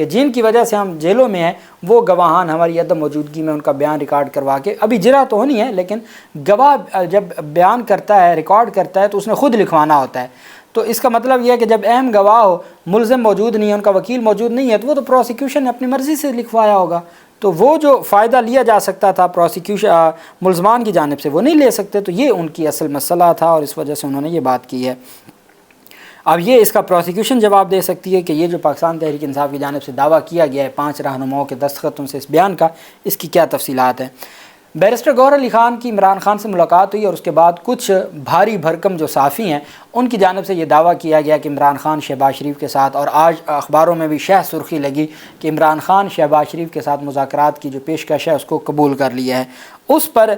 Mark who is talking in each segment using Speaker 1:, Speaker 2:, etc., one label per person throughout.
Speaker 1: کہ جن کی وجہ سے ہم جیلوں میں ہیں وہ گواہان ہماری عدم موجودگی میں ان کا بیان ریکارڈ کروا کے، ابھی جرا تو ہونی ہے لیکن گواہ جب بیان کرتا ہے ریکارڈ کرتا ہے تو اس نے خود لکھوانا ہوتا ہے، تو اس کا مطلب یہ ہے کہ جب اہم گواہ ہو، ملزم موجود نہیں ہے، ان کا وکیل موجود نہیں ہے، تو وہ تو پروسیکیوشن نے اپنی مرضی سے لکھوایا ہوگا، تو وہ جو فائدہ لیا جا سکتا تھا پروسیکیوشن ملزمان کی جانب سے وہ نہیں لے سکتے، تو یہ ان کی اصل مسئلہ تھا اور اس وجہ سے انہوں نے یہ بات کی ہے۔ اب یہ اس کا پروسیکیوشن جواب دے سکتی ہے کہ یہ جو پاکستان تحریک انصاف کی جانب سے دعویٰ کیا گیا ہے 5 رہنماؤں کے دستخطوں سے اس بیان کا، اس کی کیا تفصیلات ہیں۔ بیرسٹر گوہر علی خان کی عمران خان سے ملاقات ہوئی اور اس کے بعد کچھ بھاری بھرکم جو صحافی ہیں ان کی جانب سے یہ دعویٰ کیا گیا کہ عمران خان شہباز شریف کے ساتھ، اور آج اخباروں میں بھی شہ سرخی لگی کہ عمران خان شہباز شریف کے ساتھ مذاکرات کی جو پیشکش ہے اس کو قبول کر لیا ہے۔ اس پر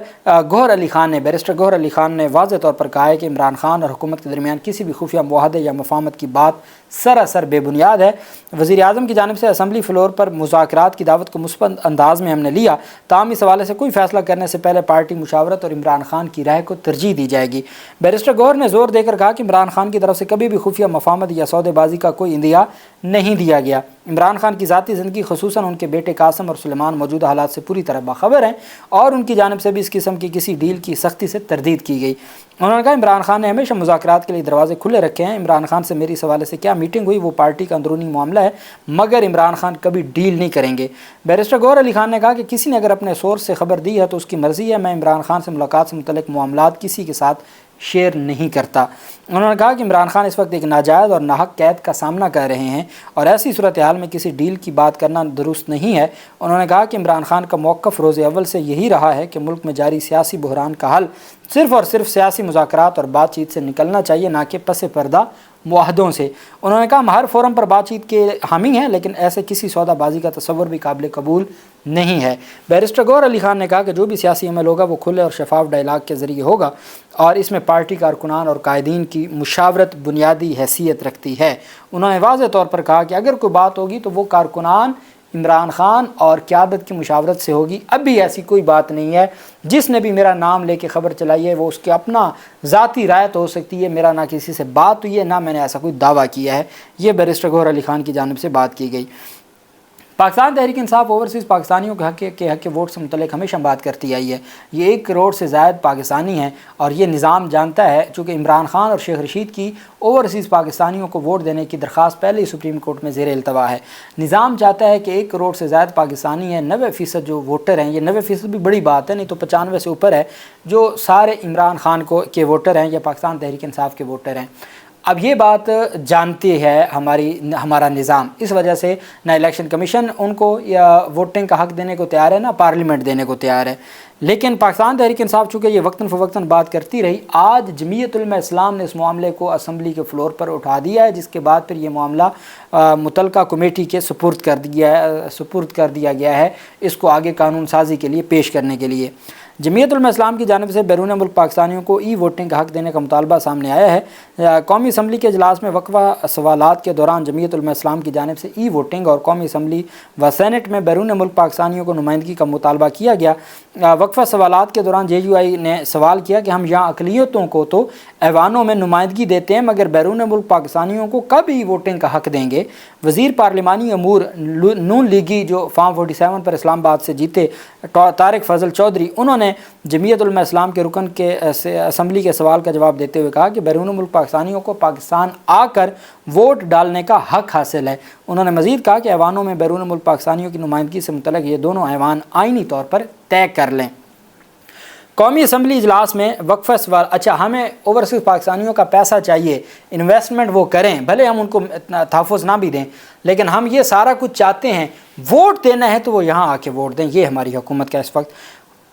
Speaker 1: گوہر علی خان نے، بیرسٹر گوہر علی خان نے واضح طور پر کہا ہے کہ عمران خان اور حکومت کے درمیان کسی بھی خفیہ معاہدے یا مفاہمت کی بات سراسر بے بنیاد ہے۔ وزیر اعظم کی جانب سے اسمبلی فلور پر مذاکرات کی دعوت کو مثبت انداز میں ہم نے لیا، تاہم اس حوالے سے کوئی فیصلہ کرنے سے پہلے پارٹی مشاورت اور عمران خان کی رائے کو ترجیح دی جائے گی۔ بیرسٹر گوہر نے زور دے کر کہا کہ عمران خان کی طرف سے کبھی بھی خفیہ مفاہمت یا سودے بازی کا کوئی اندیا نہیں دیا گیا۔ عمران خان کی ذاتی زندگی خصوصاً ان کے بیٹے قاسم اور سلیمان موجودہ حالات سے پوری طرح باخبر ہیں اور ان کی جانب سے بھی اس قسم کی کسی ڈیل کی سختی سے تردید کی گئی۔ انہوں نے کہا عمران خان نے ہمیشہ مذاکرات کے لیے دروازے کھلے رکھے ہیں۔ عمران خان سے میری اس حوالے سے کیا میٹنگ ہوئی وہ پارٹی کا اندرونی معاملہ ہے، مگر عمران خان کبھی ڈیل نہیں کریں گے۔ بیرسٹر گوہر علی خان نے کہا کہ کسی نے اگر اپنے سورس سے خبر دی ہے تو اس کی مرضی ہے، میں عمران خان سے ملاقات سے متعلق معاملات کسی کے ساتھ شیئر نہیں کرتا۔ انہوں نے کہا کہ عمران خان اس وقت ایک ناجائز اور ناحق قید کا سامنا کر رہے ہیں اور ایسی صورتحال میں کسی ڈیل کی بات کرنا درست نہیں ہے۔ انہوں نے کہا کہ عمران خان کا موقف روز اول سے یہی رہا ہے کہ ملک میں جاری سیاسی بحران کا حل صرف اور صرف سیاسی مذاکرات اور بات چیت سے نکلنا چاہیے، نہ کہ پس پردہ معاہدوں سے۔ انہوں نے کہا ہم ہر فورم پر بات چیت کے حامی ہیں لیکن ایسے کسی سودا بازی کا تصور بھی قابل قبول نہیں ہے۔ بیرسٹر گوہر علی خان نے کہا کہ جو بھی سیاسی عمل ہوگا وہ کھلے اور شفاف ڈائلاگ کے ذریعے ہوگا اور اس میں پارٹی کارکنان اور قائدین کی مشاورت بنیادی حیثیت رکھتی ہے۔ انہوں نے واضح طور پر کہا کہ اگر کوئی بات ہوگی تو وہ کارکنان، عمران خان اور قیادت کی مشاورت سے ہوگی۔ اب بھی ایسی کوئی بات نہیں ہے، جس نے بھی میرا نام لے کے خبر چلائی ہے وہ اس کے اپنا ذاتی رائے تو ہو سکتی ہے، میرا نہ کسی سے بات ہوئی ہے نہ میں نے ایسا کوئی دعویٰ کیا ہے۔ یہ بیرسٹر گوہر علی خان کی جانب سے بات کی گئی۔ پاکستان تحریک انصاف اوورسیز پاکستانیوں کے حق ووٹ سے متعلق ہمیشہ بات کرتی آئی ہے۔ یہ 1 کروڑ سے زائد پاکستانی ہیں اور یہ نظام جانتا ہے، چونکہ عمران خان اور شیخ رشید کی اوورسیز پاکستانیوں کو ووٹ دینے کی درخواست پہلے ہی سپریم کورٹ میں زیر التوا ہے۔ نظام چاہتا ہے کہ 1 کروڑ سے زائد پاکستانی ہیں، 90% جو ووٹر ہیں، یہ 90% بھی بڑی بات ہے، نہیں تو 95 سے اوپر ہے، جو سارے عمران خان کے ووٹر ہیں یا پاکستان تحریک انصاف کے ووٹر ہیں۔ اب یہ بات جانتی ہے ہمارا نظام، اس وجہ سے نہ الیکشن کمیشن ان کو یا ووٹنگ کا حق دینے کو تیار ہے، نہ پارلیمنٹ دینے کو تیار ہے۔ لیکن پاکستان تحریک انصاف چونکہ یہ وقتاً فوقتاً بات کرتی رہی، آج جمعیت علماء اسلام نے اس معاملے کو اسمبلی کے فلور پر اٹھا دیا ہے، جس کے بعد پھر یہ معاملہ متعلقہ کمیٹی کے سپرد کر دیا گیا ہے، اس کو آگے قانون سازی کے لیے پیش کرنے کے لیے۔ جمعیت علماء اسلام کی جانب سے بیرون ملک پاکستانیوں کو ای ووٹنگ کا حق دینے کا مطالبہ سامنے آیا ہے۔ قومی اسمبلی کے اجلاس میں وقفہ سوالات کے دوران جمعیت علماء اسلام کی جانب سے ای ووٹنگ اور قومی اسمبلی و سینٹ میں بیرون ملک پاکستانیوں کو نمائندگی کا مطالبہ کیا گیا۔ وقفہ سوالات کے دوران JUI نے سوال کیا کہ ہم یہاں اقلیتوں کو تو ایوانوں میں نمائندگی دیتے ہیں مگر بیرون ملک پاکستانیوں کو کب ای ووٹنگ کا حق دیں گے؟ وزیر پارلیمانی امور نون لیگی جو فارم 47 پر اسلام آباد سے جیتے طارق فضل چودھری، انہوں نے جمعیت علماء اسلام کے رکن کے اسمبلی کے سوال کا جواب دیتے ہوئے کہا کہ بیرون ملک پاکستانیوں کو پاکستان آ کر ووٹ ڈالنے کا حق حاصل ہے۔ انہوں نے مزید کہا کہ ایوانوں میں بیرون ملک پاکستانیوں کی نمائندگی سے متعلق یہ دونوں ایوان آئینی طور پر طے کر لیں۔ قومی اسمبلی اجلاس میں وقفہ سوال، اچھا ہمیں اوورسیز پاکستانیوں کا پیسہ چاہیے، انویسٹمنٹ وہ کریں، بھلے ہم ان کو تحفظ نہ بھی دیں لیکن ہم یہ سارا کچھ چاہتے ہیں، ووٹ دینا ہے تو وہ یہاں آ کے ووٹ دیں۔ یہ ہماری حکومت کا اس وقت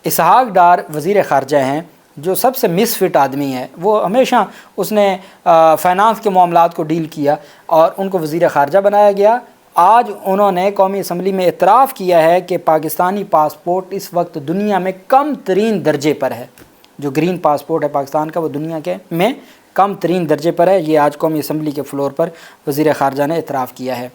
Speaker 1: اسحاق ڈار وزیر خارجہ ہیں جو سب سے مس فٹ آدمی ہے، وہ ہمیشہ اس نے فائنانس کے معاملات کو ڈیل کیا اور ان کو وزیر خارجہ بنایا گیا۔ آج انہوں نے قومی اسمبلی میں اعتراف کیا ہے کہ پاکستانی پاسپورٹ اس وقت دنیا میں کم ترین درجے پر ہے، جو گرین پاسپورٹ ہے پاکستان کا وہ دنیا کے میں کم ترین درجے پر ہے۔ یہ آج قومی اسمبلی کے فلور پر وزیر خارجہ نے اعتراف کیا ہے۔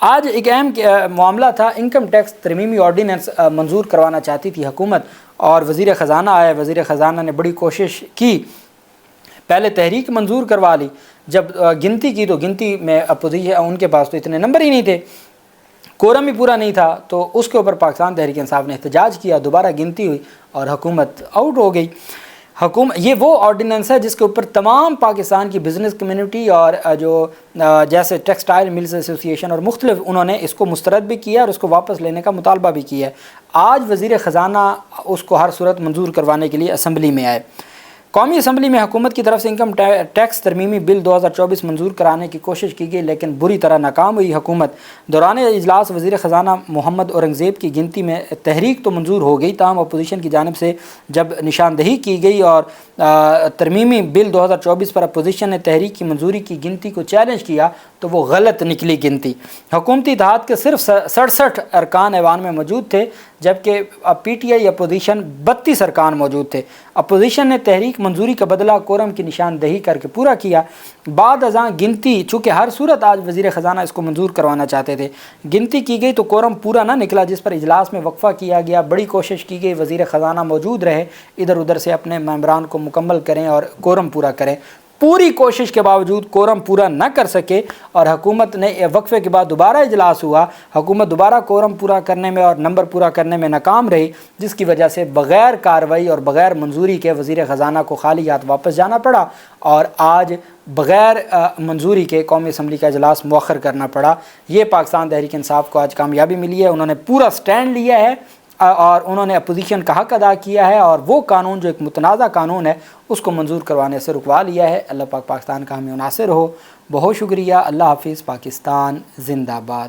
Speaker 1: آج ایک اہم معاملہ تھا، انکم ٹیکس ترمیمی آرڈیننس منظور کروانا چاہتی تھی حکومت اور وزیر خزانہ آیا، وزیر خزانہ نے بڑی کوشش کی، پہلے تحریک منظور کروا لی، جب گنتی کی تو گنتی میں اپوزیشن ان کے پاس تو اتنے نمبر ہی نہیں تھے، کورم ہی پورا نہیں تھا تو اس کے اوپر پاکستان تحریک انصاف نے احتجاج کیا، دوبارہ گنتی ہوئی اور حکومت آؤٹ ہو گئی۔ یہ وہ آرڈیننس ہے جس کے اوپر تمام پاکستان کی بزنس کمیونٹی اور جو جیسے ٹیکسٹائل ملز ایسوسی ایشن اور مختلف انہوں نے اس کو مسترد بھی کیا اور اس کو واپس لینے کا مطالبہ بھی کیا ہے۔ آج وزیر خزانہ اس کو ہر صورت منظور کروانے کے لیے اسمبلی میں آئے۔ قومی اسمبلی میں حکومت کی طرف سے انکم ٹیکس ترمیمی بل 2024 منظور کرانے کی کوشش کی گئی لیکن بری طرح ناکام ہوئی۔ حکومت دوران اجلاس وزیر خزانہ محمد اورنگزیب کی گنتی میں تحریک تو منظور ہو گئی، تاہم اپوزیشن کی جانب سے جب نشاندہی کی گئی اور ترمیمی بل 2024 پر اپوزیشن نے تحریک کی منظوری کی گنتی کو چیلنج کیا تو وہ غلط نکلی گنتی۔ حکومتی اتحاد کے صرف 67 ارکان ایوان میں موجود تھے جبکہ پی ٹی آئی اپوزیشن 32 ارکان موجود تھے۔ اپوزیشن نے تحریک منظوری کا بدلہ کورم کی نشاندہی کر کے پورا کیا۔ بعد ازاں گنتی، چونکہ ہر صورت آج وزیر خزانہ اس کو منظور کروانا چاہتے تھے، گنتی کی گئی تو کورم پورا نہ نکلا، جس پر اجلاس میں وقفہ کیا گیا۔ بڑی کوشش کی گئی وزیر خزانہ موجود رہے، ادھر ادھر سے اپنے ممبران کو مکمل کریں اور کورم پورا کریں۔ پوری کوشش کے باوجود کورم پورا نہ کر سکے اور حکومت نے وقفے کے بعد دوبارہ اجلاس ہوا، حکومت دوبارہ کورم پورا کرنے میں اور نمبر پورا کرنے میں ناکام رہی، جس کی وجہ سے بغیر کارروائی اور بغیر منظوری کے وزیر خزانہ کو خالی ہاتھ واپس جانا پڑا اور آج بغیر منظوری کے قومی اسمبلی کا اجلاس مؤخر کرنا پڑا۔ یہ پاکستان تحریک انصاف کو آج کامیابی ملی ہے، انہوں نے پورا سٹینڈ لیا ہے اور انہوں نے اپوزیشن کا حق ادا کیا ہے اور وہ قانون جو ایک متنازع قانون ہے اس کو منظور کروانے سے رکوا لیا ہے۔ اللہ پاک پاکستان کا ہمیں ناصر ہو۔ بہت شکریہ۔ اللہ حافظ۔ پاکستان زندہ باد۔